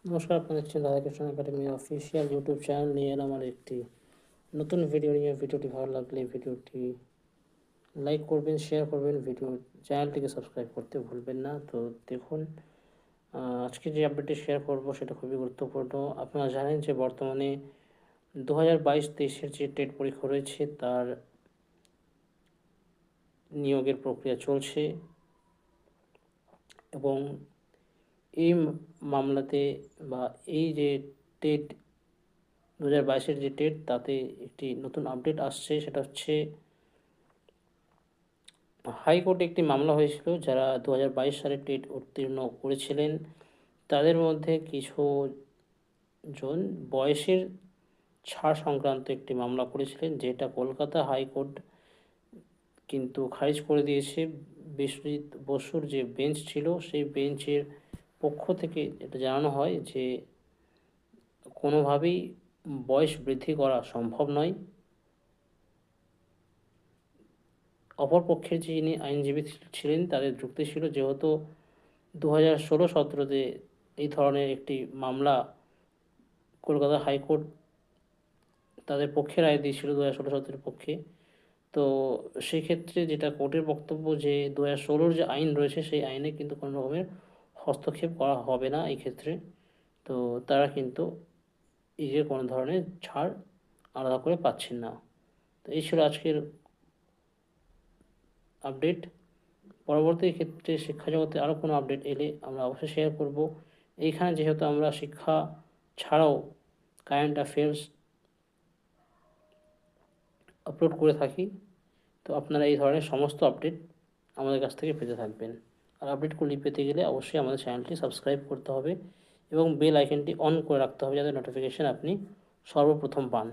নমস্কার, আপনাদের দেখছেন Radhakrishna academy official YouTube channel নিয়ে এলাম আমার একটি নতুন ভিডিও নিয়ে। ভিডিওটি ভালো লাগলে ভিডিওটি লাইক করবেন, শেয়ার করবেন, চ্যানেলটিকে সাবস্ক্রাইব করতে ভুলবেন না। তো দেখুন, আজকে যে আপডেটটি শেয়ার করব সেটা খুবই গুরুত্বপূর্ণ। আপনারা জানেন যে বর্তমানে 2022-23-এর যে টেট পরীক্ষা রয়েছে তার নিয়োগের প্রক্রিয়া চলছে এবং এই মামলাতে বা এই যে টেট 2022-এর যে টেট তাতে একটি নতুন আপডেট আসছে। সেটা হচ্ছে হাইকোর্টে একটি মামলা হয়েছিল, যারা 2022 সালে টেট উত্তীর্ণ করেছিলেন তাদের মধ্যে কিছু জন বয়সের ছাড় সংক্রান্ত একটি মামলা করেছিলেন, যেটা কলকাতা হাইকোর্ট কিন্তু খারিজ করে দিয়েছে। বিশ্বজিৎ বসুর যে বেঞ্চ ছিল সেই বেঞ্চের পক্ষ থেকে এটা জানানো হয় যে কোনোভাবেই বয়স বৃদ্ধি করা সম্ভব নয়। অপর পক্ষের যিনি আইনজীবী ছিলেন তাদের যুক্তি ছিল, যেহেতু 2016-17-তে এই ধরনের একটি মামলা কলকাতা হাইকোর্ট তাদের পক্ষে রায় দিয়েছিল 2016-17-এর পক্ষে। তো সেক্ষেত্রে যেটা কোর্টের বক্তব্য যে 2016-র যে আইন রয়েছে সেই আইনে কিন্তু কোনো রকমের হস্তক্ষেপ করা হবে না এই ক্ষেত্রে। তো তারা কিন্তু এই যে কোনো ধরনের ছাড় আলাদা করে পাচ্ছেন না। তো এই ছিল আজকের আপডেট। পরবর্তী ক্ষেত্রে শিক্ষা জগতে আরও কোনো আপডেট এলে আমরা অবশ্যই শেয়ার করব। এইখানে যেহেতু আমরা শিক্ষা ছাড়াও কারেন্ট অ্যাফেয়ার্স আপলোড করে থাকি, তো আপনারা এই ধরনের সমস্ত আপডেট আমাদের কাছ থেকে পেতে থাকবেন। আর আপডেটগুলি পেতে গেলে অবশ্যই আমাদের চ্যানেলটি সাবস্ক্রাইব করতে হবে এবং বেল আইকনটি অন করে রাখতে হবে, যাতে নোটিফিকেশান আপনি সর্বপ্রথম পান।